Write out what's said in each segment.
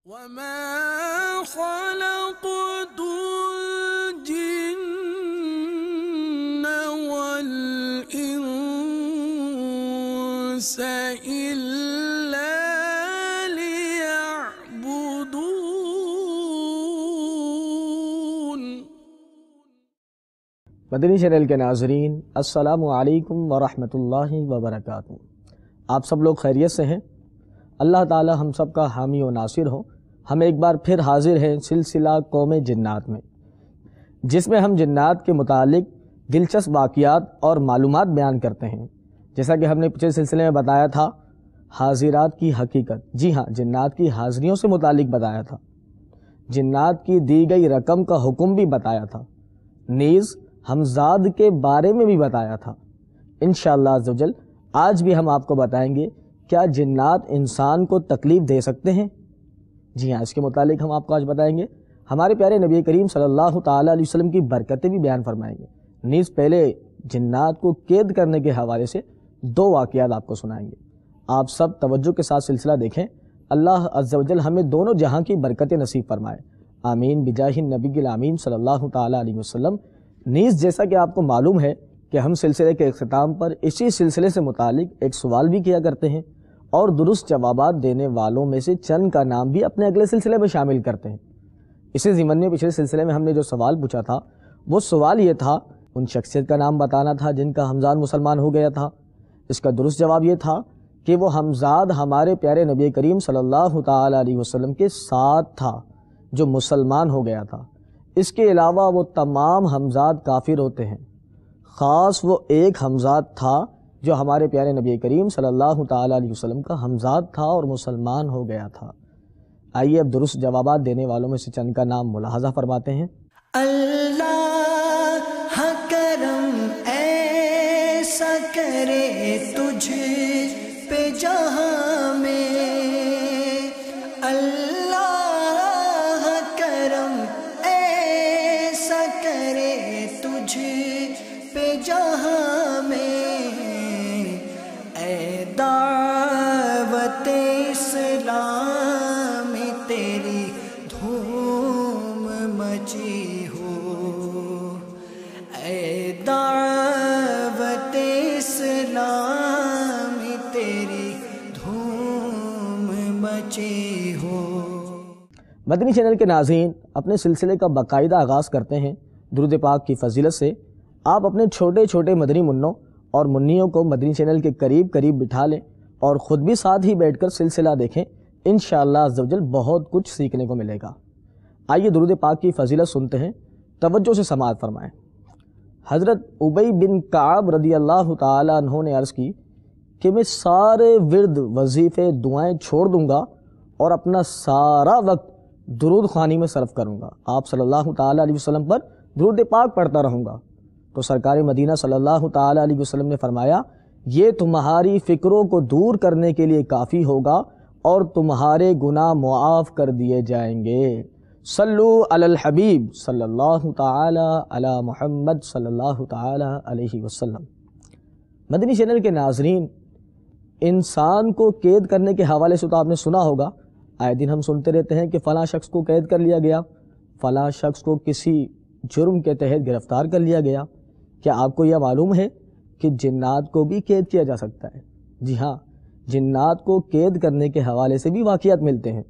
وَمَا خَلَقْتُ الْجِنَّ وَالْإِنسَ إِلَّا لِيَعْبُدُونِ۔ مدنی چینل کے ناظرین، السلام علیکم ورحمۃ اللہ وبرکاتہ۔ آپ سب لوگ خیریت سے ہیں؟ اللہ تعالی ہم سب کا حامی و ناصر ہو۔ ہم ایک بار پھر حاضر ہیں سلسلہ قوم جنات میں، جس میں ہم جنات کے متعلق دلچسپ واقعات اور معلومات بیان کرتے ہیں۔ جیسا کہ ہم نے پچھلے سلسلے میں بتایا تھا، حاضرات کی حقیقت، جی ہاں، جنات کی حاضریوں سے متعلق بتایا تھا، جنات کی دی گئی رقم کا حکم بھی بتایا تھا، نیز ہمزاد کے بارے میں بھی بتایا تھا۔ انشاءاللہ عزوجل آج بھی ہم آپ کو بتائیں گے کیا جنات انسان کو تکلیف دے سکتے ہیں؟ جی ہاں، اس کے متعلق ہم آپ کو آج بتائیں گے۔ ہمارے پیارے نبی کریم صلی اللہ تعالیٰ علیہ وسلم کی برکتیں بھی بیان فرمائیں گے، نیز پہلے جنات کو قید کرنے کے حوالے سے دو واقعات آپ کو سنائیں گے۔ آپ سب توجہ کے ساتھ سلسلہ دیکھیں۔ اللہ عز و جل ہمیں دونوں جہاں کی برکتیں نصیب فرمائے، آمین بجاہ النبی الامین صلی اللہ تعالیٰ علیہ وسلم۔ نیز جیسا کہ آپ کو معلوم ہے کہ ہم سلسلے کے اختتام پر اسی سلسلے سے متعلق ایک سوال بھی کیا کرتے ہیں، اور درست جوابات دینے والوں میں سے چند کا نام بھی اپنے اگلے سلسلے میں شامل کرتے ہیں۔ اسی ضمن میں پچھلے سلسلے میں ہم نے جو سوال پوچھا تھا، وہ سوال یہ تھا، ان شخصیت کا نام بتانا تھا جن کا ہمزاد مسلمان ہو گیا تھا۔ اس کا درست جواب یہ تھا کہ وہ ہمزاد ہمارے پیارے نبی کریم صلی اللہ تعالیٰ علیہ وسلم کے ساتھ تھا جو مسلمان ہو گیا تھا۔ اس کے علاوہ وہ تمام ہمزاد کافر ہوتے ہیں، خاص وہ ایک ہمزاد تھا جو ہمارے پیارے نبی کریم صلی اللہ تعالیٰ علیہ وسلم کا ہمزاد تھا اور مسلمان ہو گیا تھا۔ آئیے اب درست جوابات دینے والوں میں سے چند کا نام ملاحظہ فرماتے ہیں۔ اللہ کرم ایسا کرے تجھ پہ جہاں میں، اللہ کرم ایسا کرے تجھ پہ جہاں میں، اے دعوت اسلام تیری دھوم مچی ہو، اے دعوت اسلام تیری دھوم مچی ہو۔ مدنی چینل کے ناظرین، اپنے سلسلے کا باقاعدہ آغاز کرتے ہیں درود پاک کی فضیلت سے۔ آپ اپنے چھوٹے چھوٹے مدنی منوں اور منیوں کو مدنی چینل کے قریب قریب بٹھا لیں اور خود بھی ساتھ ہی بیٹھ کر سلسلہ دیکھیں، انشاءاللہ عزوجل بہت کچھ سیکھنے کو ملے گا۔ آئیے درود پاک کی فضیلت سنتے ہیں، توجہ سے سماعت فرمائیں۔ حضرت ابی بن کعب رضی اللہ تعالیٰ عنہ نے عرض کی کہ میں سارے ورد، وظیفے، دعائیں چھوڑ دوں گا اور اپنا سارا وقت درود خوانی میں صرف کروں گا، آپ صلی اللہ تعالیٰ علیہ وسلم پر درود پاک پڑھتا رہوں گا۔ تو سرکار مدینہ صلی اللہ تعالیٰ علیہ وسلم نے فرمایا، یہ تمہاری فکروں کو دور کرنے کے لیے کافی ہوگا اور تمہارے گناہ معاف کر دیے جائیں گے۔ صلو علی الحبیب صلی اللہ تعالی علی محمد صلی اللہ تعالی علیہ وسلم۔ مدنی چینل کے ناظرین، انسان کو قید کرنے کے حوالے سے تو آپ نے سنا ہوگا، آئے دن ہم سنتے رہتے ہیں کہ فلاں شخص کو قید کر لیا گیا، فلاں شخص کو کسی جرم کے تحت گرفتار کر لیا گیا۔ کیا آپ کو یہ معلوم ہے کہ جنات کو بھی قید کیا جا سکتا ہے؟ جی ہاں، جنات کو قید کرنے کے حوالے سے بھی واقعات ملتے ہیں۔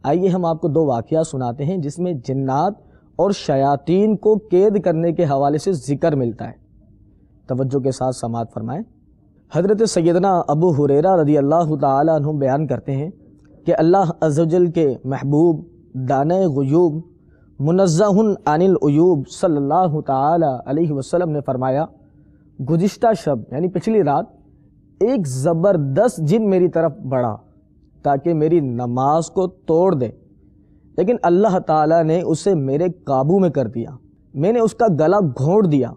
آئیے ہم آپ کو دو واقعات سناتے ہیں جس میں جنات اور شیاطین کو قید کرنے کے حوالے سے ذکر ملتا ہے، توجہ کے ساتھ سماعت فرمائیں۔ حضرت سیدنا ابو ہریرہ رضی اللہ تعالیٰ عنہ بیان کرتے ہیں کہ اللہ عز و جل کے محبوب دانہ غیوب منزہ عن العیوب صلی اللہ تعالیٰ علیہ وسلم نے فرمایا، گزشتہ شب یعنی پچھلی رات ایک زبردست جن میری طرف بڑھا تاکہ میری نماز کو توڑ دے، لیکن اللہ تعالیٰ نے اسے میرے قابو میں کر دیا۔ میں نے اس کا گلا گھونٹ دیا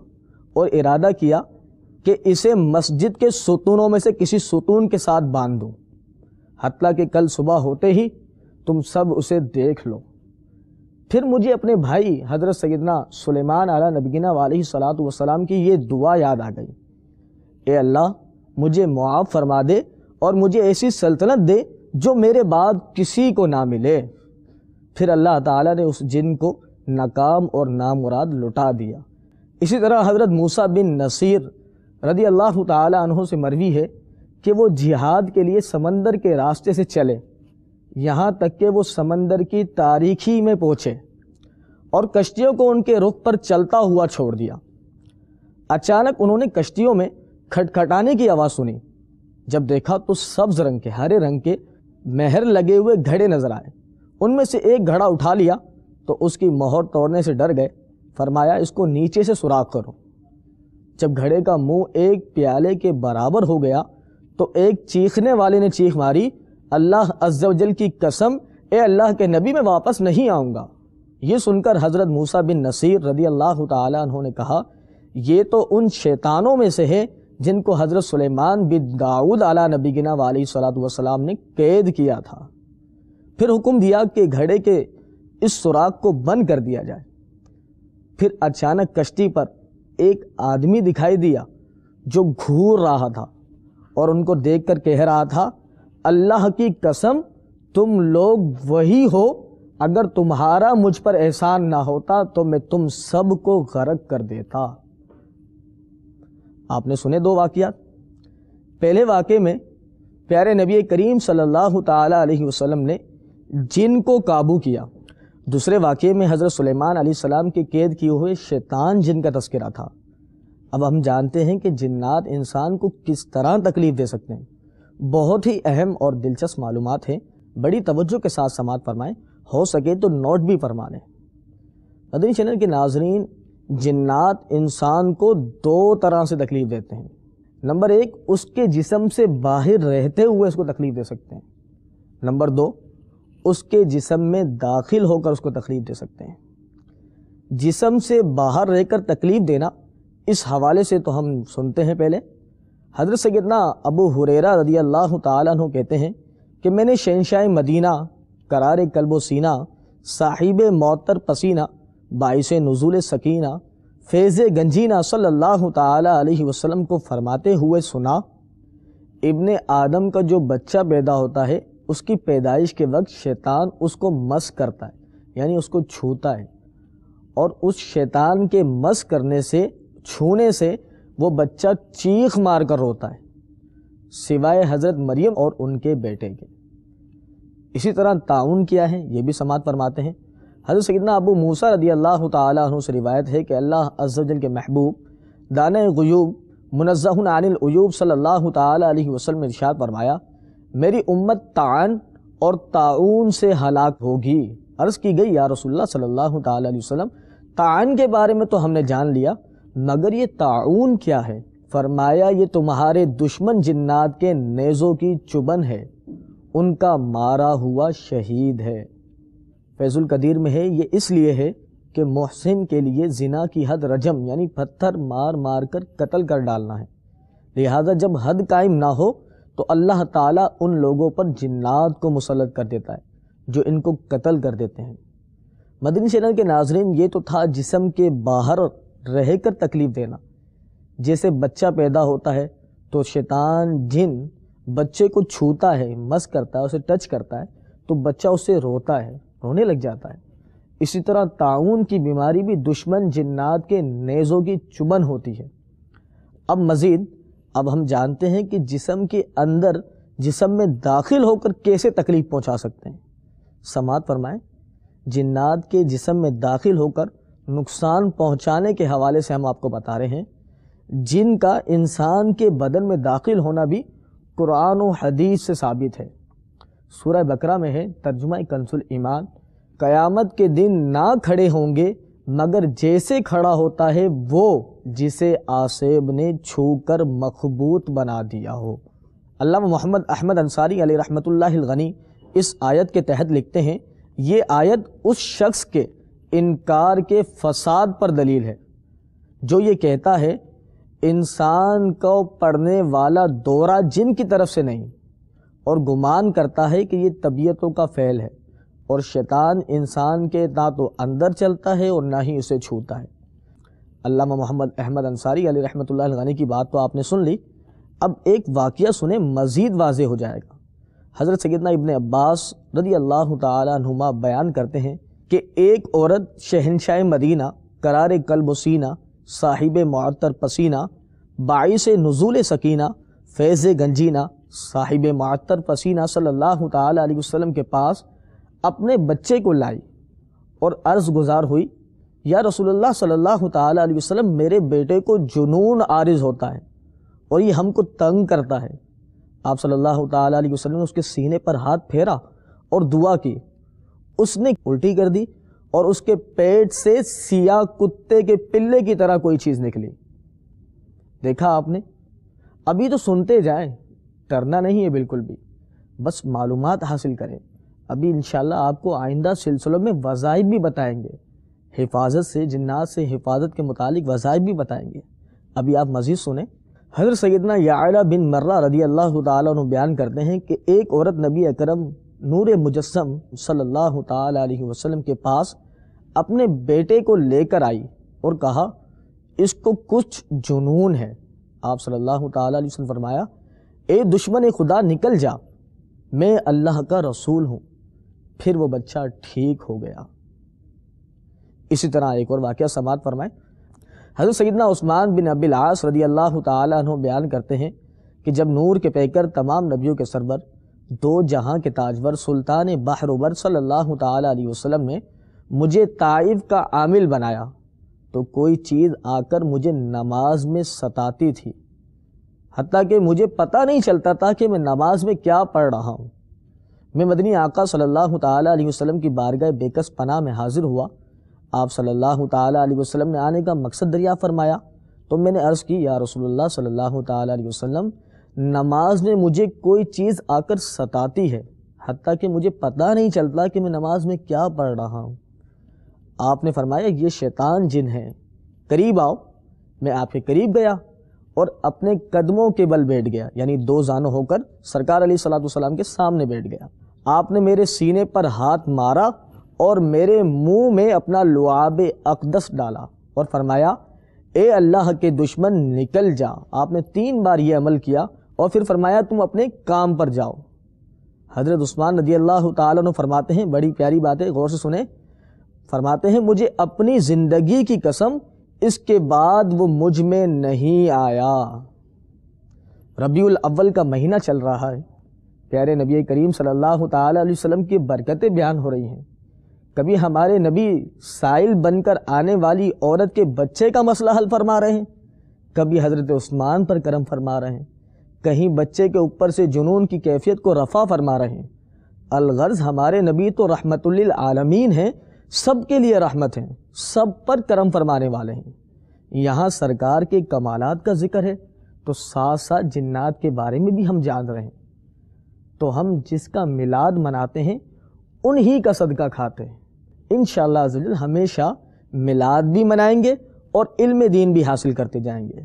اور ارادہ کیا کہ اسے مسجد کے ستونوں میں سے کسی ستون کے ساتھ باندھ دوں، حتیٰ کہ کل صبح ہوتے ہی تم سب اسے دیکھ لو۔ پھر مجھے اپنے بھائی حضرت سیدنا سلیمان علیہ نبینا علیہ الصلوۃ والسلام کی یہ دعا یاد آ گئی، اے اللہ مجھے معاف فرما دے اور مجھے ایسی سلطنت دے جو میرے بعد کسی کو نہ ملے۔ پھر اللہ تعالیٰ نے اس جن کو ناکام اور نامراد لٹا دیا۔ اسی طرح حضرت موسیٰ بن نصیر رضی اللہ تعالیٰ عنہ سے مروی ہے کہ وہ جہاد کے لیے سمندر کے راستے سے چلے، یہاں تک کہ وہ سمندر کی تاریکی میں پہنچے اور کشتیوں کو ان کے رخ پر چلتا ہوا چھوڑ دیا۔ اچانک انہوں نے کشتیوں میں کھٹکھٹانے کی آواز سنی۔ جب دیکھا تو سبز رنگ کے، ہرے رنگ کے مہر لگے ہوئے گھڑے نظر آئے۔ ان میں سے ایک گھڑا اٹھا لیا تو اس کی مہر توڑنے سے ڈر گئے۔ فرمایا اس کو نیچے سے سوراخ کرو۔ جب گھڑے کا منہ ایک پیالے کے برابر ہو گیا تو ایک چیخنے والے نے چیخ ماری، اللہ عز و جل کی قسم، اے اللہ کے نبی میں واپس نہیں آؤں گا۔ یہ سن کر حضرت موسیٰ بن نصیر رضی اللہ تعالیٰ عنہ نے کہا، یہ تو ان شیطانوں میں سے ہے جن کو حضرت سلیمان بن داؤد علیہ نبینا علیہ صلاۃ والسلام نے قید کیا تھا۔ پھر حکم دیا کہ گھڑے کے اس سوراخ کو بند کر دیا جائے۔ پھر اچانک کشتی پر ایک آدمی دکھائی دیا جو گھور رہا تھا اور ان کو دیکھ کر کہہ رہا تھا، اللہ کی قسم تم لوگ وہی ہو، اگر تمہارا مجھ پر احسان نہ ہوتا تو میں تم سب کو غرق کر دیتا۔ آپ نے سنے دو واقعات۔ پہلے واقعے میں پیارے نبی کریم صلی اللہ تعالیٰ علیہ وسلم نے جن کو قابو کیا۔ دوسرے واقعے میں حضرت سلیمان علیہ السلام کے قید کیے ہوئے شیطان جن کا تذکرہ تھا۔ اب ہم جانتے ہیں کہ جنات انسان کو کس طرح تکلیف دے سکتے ہیں۔ بہت ہی اہم اور دلچسپ معلومات ہیں، بڑی توجہ کے ساتھ سماعت فرمائیں، ہو سکے تو نوٹ بھی فرما لیں۔ مدنی چینل کے ناظرین، جنات انسان کو دو طرح سے تکلیف دیتے ہیں۔ نمبر ایک، اس کے جسم سے باہر رہتے ہوئے اس کو تکلیف دے سکتے ہیں۔ نمبر دو، اس کے جسم میں داخل ہو کر اس کو تکلیف دے سکتے ہیں۔ جسم سے باہر رہ کر تکلیف دینا، اس حوالے سے تو ہم سنتے ہیں۔ پہلے حضرت سیدنا ابو ہریرہ رضی اللہ تعالیٰ عنہ کہتے ہیں کہ میں نے شہنشاہ مدینہ، قرار قلب و سینہ، صاحب معطر پسینہ، باعث نزول سکینہ، فیض گنجینہ صلی اللہ تعالیٰ علیہ وسلم کو فرماتے ہوئے سنا، ابن آدم کا جو بچہ پیدا ہوتا ہے اس کی پیدائش کے وقت شیطان اس کو مس کرتا ہے، یعنی اس کو چھوتا ہے، اور اس شیطان کے مس کرنے سے، چھونے سے وہ بچہ چیخ مار کر روتا ہے، سوائے حضرت مریم اور ان کے بیٹے کے۔ اسی طرح تعاون کیا ہے یہ بھی سماعت فرماتے ہیں۔ حضرت سیدنا ابو موسیٰ رضی اللہ تعالیٰ عنہ سے روایت ہے کہ اللہ عز و جل کے محبوب دانہ غیوب منزہ عن العیوب صلی اللہ تعالیٰ علیہ وسلم نے ارشاد فرمایا، میری امت طعن اور طاعون سے ہلاک ہوگی۔ عرض کی گئی، یا رسول اللہ صلی اللہ تعالیٰ علیہ وسلم، طعن کے بارے میں تو ہم نے جان لیا، مگر یہ طاعون کیا ہے؟ فرمایا، یہ تمہارے دشمن جنات کے نیزوں کی چبن ہے، ان کا مارا ہوا شہید ہے۔ فیض القدیر میں ہے، یہ اس لیے ہے کہ محسن کے لیے زنا کی حد رجم، یعنی پتھر مار مار کر قتل کر ڈالنا ہے، لہذا جب حد قائم نہ ہو تو اللہ تعالیٰ ان لوگوں پر جنات کو مسلط کر دیتا ہے جو ان کو قتل کر دیتے ہیں۔ مدنی چینل کے ناظرین، یہ تو تھا جسم کے باہر رہ کر تکلیف دینا۔ جیسے بچہ پیدا ہوتا ہے تو شیطان جن بچے کو چھوتا ہے، مس کرتا ہے، اسے ٹچ کرتا ہے تو بچہ اسے روتا ہے، رونے لگ جاتا ہے۔ اسی طرح طاعون کی بیماری بھی دشمن جنات کے نیزوں کی چبن ہوتی ہے۔ اب مزید ہم جانتے ہیں کہ جسم کے اندر، جسم میں داخل ہو کر کیسے تکلیف پہنچا سکتے ہیں۔ سماعت فرمائیں، جنات کے جسم میں داخل ہو کر نقصان پہنچانے کے حوالے سے ہم آپ کو بتا رہے ہیں۔ جن کا انسان کے بدن میں داخل ہونا بھی قرآن و حدیث سے ثابت ہے۔ سورہ بقرہ میں ہے، ترجمہ کنز الایمان، قیامت کے دن نہ کھڑے ہوں گے مگر جیسے کھڑا ہوتا ہے وہ جسے آصیب نے چھو کر مخبوط بنا دیا ہو۔ علامہ محمد احمد انصاری علیہ رحمۃ اللہ الغنی اس آیت کے تحت لکھتے ہیں، یہ آیت اس شخص کے انکار کے فساد پر دلیل ہے جو یہ کہتا ہے انسان کو پڑنے والا دورہ جن کی طرف سے نہیں، اور گمان کرتا ہے کہ یہ طبیعتوں کا فعل ہے، اور شیطان انسان کے نہ تو اندر چلتا ہے اور نہ ہی اسے چھوتا ہے۔ علامہ محمد احمد انصاری علیہ رحمۃ اللہ الغنی کی بات تو آپ نے سن لی، اب ایک واقعہ سنیں، مزید واضح ہو جائے گا۔ حضرت سیدنا ابن عباس رضی اللہ تعالیٰ عنہما بیان کرتے ہیں کہ ایک عورت شہنشاہ مدینہ قرار قلب و سینہ صاحب معطر پسینہ باعث نزول سکینہ فیض گنجینہ صاحب معطر پسینہ صلی اللہ تعالیٰ علیہ وسلم کے پاس اپنے بچے کو لائی اور عرض گزار ہوئی، یا رسول اللہ صلی اللہ تعالیٰ علیہ وسلم، میرے بیٹے کو جنون عارض ہوتا ہے اور یہ ہم کو تنگ کرتا ہے۔ آپ صلی اللہ تعالیٰ علیہ وسلم نے اس کے سینے پر ہاتھ پھیرا اور دعا کی، اس نے الٹی کر دی اور اس کے پیٹ سے سیاہ کتے کے پلے کی طرح کوئی چیز نکلی۔ دیکھا آپ نے؟ ابھی تو سنتے جائیں، ڈرنا نہیں ہے بالکل بھی، بس معلومات حاصل کریں۔ ابھی انشاءاللہ آپ کو آئندہ سلسلوں میں وظائف بھی بتائیں گے، حفاظت سے، جنات سے حفاظت کے متعلق وظائف بھی بتائیں گے۔ ابھی آپ مزید سنیں۔ حضرت سیدنا یعلا بن مرہ رضی اللہ تعالیٰ عنہ بیان کرتے ہیں کہ ایک عورت نبی اکرم نور مجسم صلی اللہ تعالیٰ علیہ وسلم کے پاس اپنے بیٹے کو لے کر آئی اور کہا، اس کو کچھ جنون ہے۔ آپ صلی اللہ تعالیٰ علیہ وسلم فرمایا، اے دشمن خدا نکل جا، میں اللہ کا رسول ہوں۔ پھر وہ بچہ ٹھیک ہو گیا۔ اسی طرح ایک اور واقعہ سماعت فرمائیں۔ حضرت سیدنا عثمان بن ابی العاص رضی اللہ تعالیٰ عنہ بیان کرتے ہیں کہ جب نور کے پیکر تمام نبیوں کے سرور دو جہاں کے تاجور سلطان بحر ور صلی اللہ تعالیٰ علیہ وسلم نے مجھے طائف کا عامل بنایا تو کوئی چیز آ کر مجھے نماز میں ستاتی تھی، حتیٰ کہ مجھے پتہ نہیں چلتا تھا کہ میں نماز میں کیا پڑھ رہا ہوں۔ میں مدنی آقا صلی اللہ تعالیٰ علیہ وسلم کی بارگاہ بیکس پناہ میں حاضر ہوا۔ آپ صلی اللہ تعالیٰ علیہ وسلم نے آنے کا مقصد دریافت فرمایا تو میں نے عرض کی، یا رسول اللہ صلی اللہ تعالیٰ علیہ وسلم، نماز میں مجھے کوئی چیز آ کر ستاتی ہے، حتیٰ کہ مجھے پتہ نہیں چلتا کہ میں نماز میں کیا پڑھ رہا ہوں۔ آپ نے فرمایا، یہ شیطان جن ہے، قریب آؤ۔ میں آپ کے قریب گیا اور اپنے قدموں کے بل بیٹھ گیا، یعنی دو زانوں ہو کر سرکار علیہ الصلوۃ والسلام کے سامنے بیٹھ گیا۔ آپ نے میرے سینے پر ہاتھ مارا اور میرے منہ میں اپنا لعاب اقدس ڈالا اور فرمایا، اے اللہ کے دشمن نکل جا۔ آپ نے 3 بار یہ عمل کیا اور پھر فرمایا، تم اپنے کام پر جاؤ۔ حضرت عثمان رضی اللہ تعالیٰ عنہ فرماتے ہیں، بڑی پیاری بات ہے، غور سے سنیں۔ فرماتے ہیں، مجھے اپنی زندگی کی قسم اس کے بعد وہ مجھ میں نہیں آیا۔ ربیع الاول کا مہینہ چل رہا ہے، پیارے نبی کریم صلی اللہ تعالیٰ علیہ وسلم کی برکتیں بیان ہو رہی ہیں۔ کبھی ہمارے نبی سائل بن کر آنے والی عورت کے بچے کا مسئلہ حل فرما رہے ہیں، کبھی حضرت عثمان پر کرم فرما رہے ہیں، کہیں بچے کے اوپر سے جنون کی کیفیت کو رفع فرما رہے ہیں۔ الغرض ہمارے نبی تو رحمت للعالمین ہیں، سب کے لیے رحمت ہیں، سب پر کرم فرمانے والے ہیں۔ یہاں سرکار کے کمالات کا ذکر ہے تو ساتھ ساتھ جنات کے بارے میں بھی ہم جان رہے ہیں، تو ہم جس کا میلاد مناتے ہیں انہی کا صدقہ کھاتے ہیں۔ انشاءاللہ عزوجل ہمیشہ میلاد بھی منائیں گے اور علم دین بھی حاصل کرتے جائیں گے۔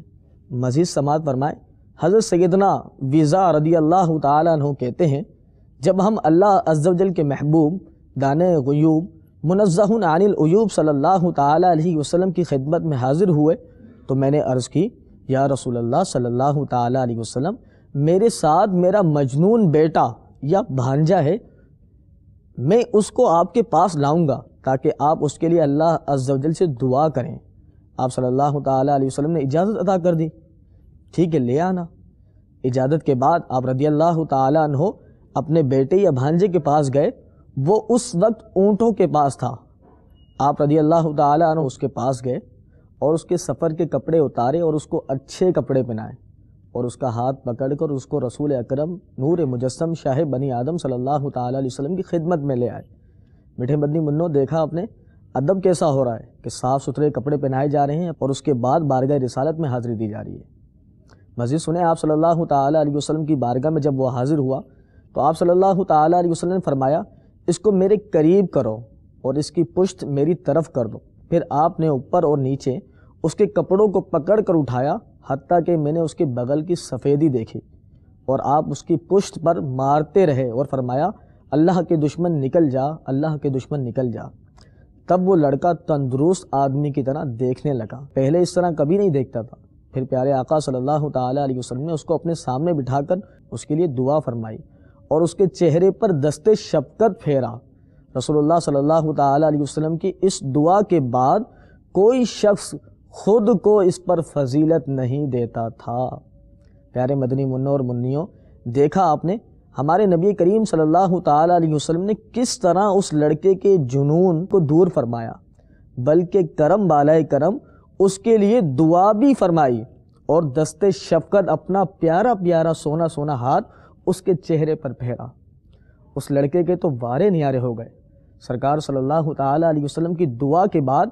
مزید سماعت فرمائیں۔ حضرت سیدنا ویزا رضی اللہ تعالیٰ عنہ کہتے ہیں، جب ہم اللہ عز و جل کے محبوب دانے غیوب منزہ عن العیوب صلی اللہ تعالیٰ علیہ وسلم کی خدمت میں حاضر ہوئے تو میں نے عرض کی، یا رسول اللہ صلی اللہ تعالیٰ علیہ وسلم، میرے ساتھ میرا مجنون بیٹا یا بھانجا ہے، میں اس کو آپ کے پاس لاؤں گا تاکہ آپ اس کے لیے اللہ عز و جل سے دعا کریں۔ آپ صلی اللہ تعالیٰ علیہ وسلم نے اجازت عطا کر دی، ٹھیک ہے لے آنا۔ اجازت کے بعد آپ رضی اللہ تعالیٰ عنہ اپنے بیٹے یا بھانجے کے پاس گئے۔ وہ اس وقت اونٹوں کے پاس تھا۔ آپ رضی اللہ تعالیٰ عنہ اس کے پاس گئے اور اس کے سفر کے کپڑے اتارے اور اس کو اچھے کپڑے پہنائے اور اس کا ہاتھ پکڑ کر اس کو رسول اکرم نور مجسم شاہ بنی آدم صلی اللہ تعالیٰ علیہ وسلم کی خدمت میں لے آئے۔ میٹھے مدنی منوں، دیکھا آپ نے ادب کیسا ہو رہا ہے کہ صاف ستھرے کپڑے پہنائے جا رہے ہیں اور اس کے بعد بارگاہ رسالت میں حاضری دی جا رہی ہے۔ مزید سنیں، آپ صلی اللہ تعالیٰ علیہ وسلم کی بارگاہ میں جب وہ حاضر ہوا تو آپ صلی اللہ تعالیٰ علیہ وسلم نے فرمایا، اس کو میرے قریب کرو اور اس کی پشت میری طرف کر دو۔ پھر آپ نے اوپر اور نیچے اس کے کپڑوں کو پکڑ کر اٹھایا حتیٰ کہ میں نے اس کے بغل کی سفیدی دیکھی اور آپ اس کی پشت پر مارتے رہے اور فرمایا، اللہ کے دشمن نکل جا، اللہ کے دشمن نکل جا۔ تب وہ لڑکا تندرست آدمی کی طرح دیکھنے لگا، پہلے اس طرح کبھی نہیں دیکھتا تھا۔ پھر پیارے آقا صلی اللہ تعالیٰ علیہ وسلم نے اس کو اپنے سامنے بٹھا کر اس کے لیے دعا فرمائی اور اس کے چہرے پر دست شفقت پھیرا۔ رسول اللہ صلی اللہ تعالی علیہ وسلم کی اس دعا کے بعد کوئی شخص خود کو اس پر فضیلت نہیں دیتا تھا۔ پیارے مدنی منوں اور منیوں، دیکھا آپ نے ہمارے نبی کریم صلی اللہ تعالی علیہ وسلم نے کس طرح اس لڑکے کے جنون کو دور فرمایا، بلکہ کرم بالائے کرم اس کے لیے دعا بھی فرمائی اور دست شفقت اپنا پیارا پیارا سونا سونا ہاتھ اس کے چہرے پر پھیرا۔ اس لڑکے کے تو وارے نیارے ہو گئے۔ سرکار صلی اللہ تعالی علیہ وسلم کی دعا کے بعد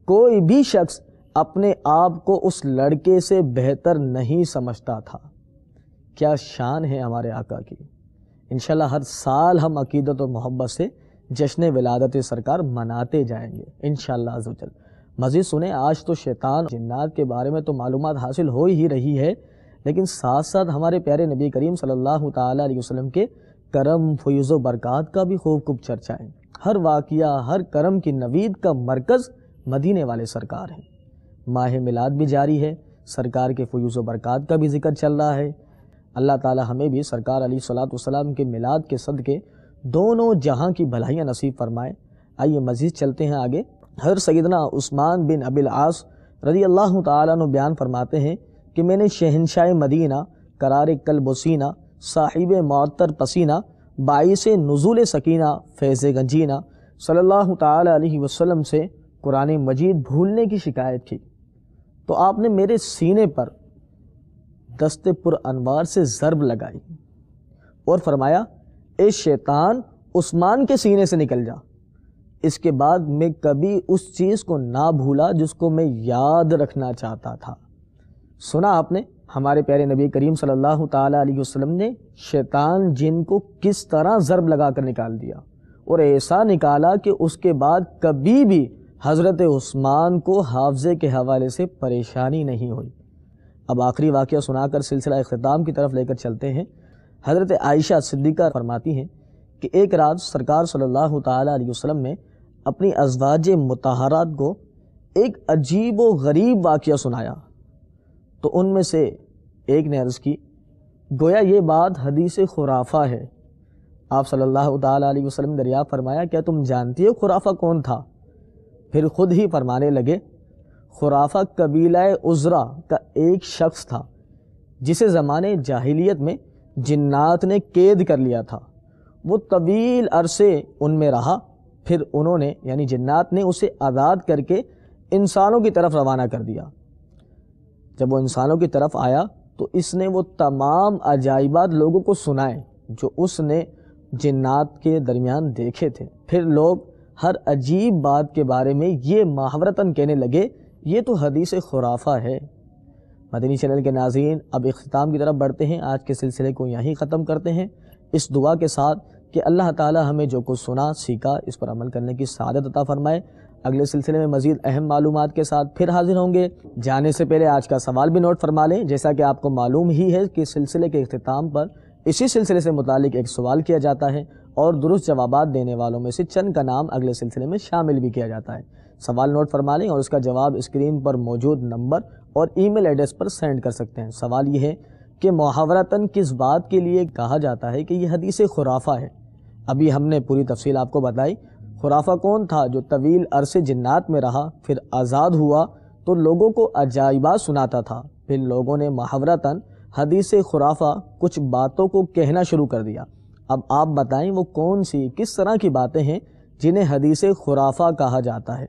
کوئی بھی شخص اپنے آپ کو اس لڑکے سے بہتر نہیں سمجھتا تھا۔ کیا شان ہے ہمارے آقا کی۔ انشاءاللہ ہر سال ہم عقیدت و محبت سے جشن ولادت سرکار مناتے جائیں گے انشاءاللہ عز و جل۔ مزید سنیں، آج تو شیطان جنات کے بارے میں تو معلومات حاصل ہو ہی رہی ہے، لیکن ساتھ ساتھ ہمارے پیارے نبی کریم صلی اللہ تعالی علیہ وسلم کے کرم، فیض و برکات کا بھی خوب چرچا ہے۔ ہر واقعہ، ہر کرم کی نوید کا مرکز مدینے والے سرکار ہیں۔ ماہ میلاد بھی جاری ہے، سرکار کے فیض و برکات کا بھی ذکر چل رہا ہے۔ اللہ تعالی ہمیں بھی سرکار علیہ الصلوۃ والسلام کے میلاد کے صدقے دونوں جہاں کی بھلائیاں نصیب فرمائے۔ آئیے مزید چلتے ہیں آگے۔ حضرت سیدنا عثمان بن ابی العاص رضی اللہ تعالیٰ عنہ بیان فرماتے ہیں کہ میں نے شہنشاہ مدینہ قرار قلب و سینہ، صاحب معطر پسینہ، باعث نزول سکینہ، فیض گنجینہ صلی اللہ تعالی علیہ وسلم سے قرآن مجید بھولنے کی شکایت کی، تو آپ نے میرے سینے پر دست پر انوار سے ضرب لگائی اور فرمایا، اے شیطان عثمان کے سینے سے نکل جا۔ اس کے بعد میں کبھی اس چیز کو نہ بھولا جس کو میں یاد رکھنا چاہتا تھا۔ سنا آپ نے ہمارے پیارے نبی کریم صلی اللہ تعالی علیہ وسلم نے شیطان جن کو کس طرح ضرب لگا کر نکال دیا، اور ایسا نکالا کہ اس کے بعد کبھی بھی حضرت عثمان کو حافظے کے حوالے سے پریشانی نہیں ہوئی۔ اب آخری واقعہ سنا کر سلسلہ اختتام کی طرف لے کر چلتے ہیں۔ حضرت عائشہ صدیقہ فرماتی ہیں کہ ایک رات سرکار صلی اللہ تعالی علیہ وسلم نے اپنی ازواج مطہرات کو ایک عجیب و غریب واقعہ سنایا، تو ان میں سے ایک نے عرض کی، گویا یہ بات حدیث خرافہ ہے۔ آپ صلی اللہ تعالی علیہ وسلم نے دریافت فرمایا، کیا تم جانتی ہو خرافہ کون تھا؟ پھر خود ہی فرمانے لگے، خرافہ قبیلہ عزرا کا ایک شخص تھا جسے زمانے جاہلیت میں جنات نے قید کر لیا تھا۔ وہ طویل عرصے ان میں رہا، پھر انہوں نے یعنی جنات نے اسے آزاد کر کے انسانوں کی طرف روانہ کر دیا۔ جب وہ انسانوں کی طرف آیا تو اس نے وہ تمام عجائبات لوگوں کو سنائے جو اس نے جنات کے درمیان دیکھے تھے۔ پھر لوگ ہر عجیب بات کے بارے میں یہ محاورتاً کہنے لگے، یہ تو حدیث خرافہ ہے۔ مدنی چینل کے ناظرین، اب اختتام کی طرف بڑھتے ہیں، آج کے سلسلے کو یہیں ختم کرتے ہیں، اس دعا کے ساتھ کہ اللہ تعالی ہمیں جو کچھ سنا سیکھا اس پر عمل کرنے کی سعادت عطا فرمائے۔ اگلے سلسلے میں مزید اہم معلومات کے ساتھ پھر حاضر ہوں گے۔ جانے سے پہلے آج کا سوال بھی نوٹ فرما لیں، جیسا کہ آپ کو معلوم ہی ہے کہ سلسلے کے اختتام پر اسی سلسلے سے متعلق ایک سوال کیا جاتا ہے اور درست جوابات دینے والوں میں سے چند کا نام اگلے سلسلے میں شامل بھی کیا جاتا ہے۔ سوال نوٹ فرما لیں اور اس کا جواب اسکرین پر موجود نمبر اور ای میل ایڈریس پر سینڈ کر سکتے ہیں۔ سوال یہ ہے کہ محاورتاً کس بات کے لیے کہا جاتا ہے کہ یہ حدیث خرافہ ہے؟ ابھی ہم نے پوری تفصیل آپ کو بتائی۔ خرافہ کون تھا؟ جو طویل عرصے جنات میں رہا، پھر آزاد ہوا تو لوگوں کو عجائبات سناتا تھا۔ پھر لوگوں نے محاورتاً حدیث خرافہ کچھ باتوں کو کہنا شروع کر دیا۔ اب آپ بتائیں وہ کون سی کس طرح کی باتیں ہیں جنہیں حدیث خرافہ کہا جاتا ہے؟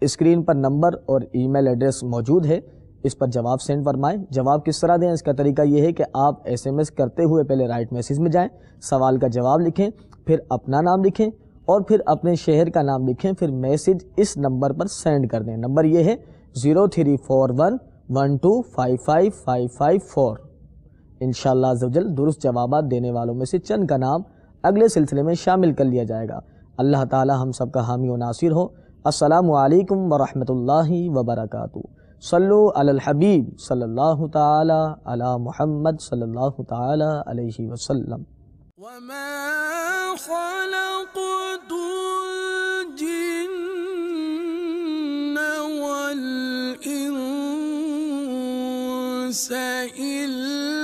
اسکرین پر نمبر اور ای میل ایڈریس موجود ہے، اس پر جواب سینڈ فرمائیں۔ جواب کس طرح دیں؟ اس کا طریقہ یہ ہے کہ آپ ایس ایم ایس کرتے ہوئے پہلے رائٹ میسیج میں جائیں، سوال کا جواب لکھیں، پھر اپنا نام لکھیں اور پھر اپنے شہر کا نام لکھیں، پھر میسیج اس نمبر پر سینڈ کر دیں۔ نمبر یہ ہے 034112555554۔ انشاءاللہ عزوجل درست جوابات دینے والوں میں سے چند کا نام اگلے سلسلے میں شامل کر لیا جائے گا۔ اللہ تعالی ہم سب کا حامی و ناصر ہو۔ السلام علیکم ورحمۃ اللہ وبرکاتہ۔ صلو علی الحبیب صلی اللہ تعالی علی محمد صلی اللہ تعالی علیہ وسلم۔ وما خلقت الجن والإنس إلا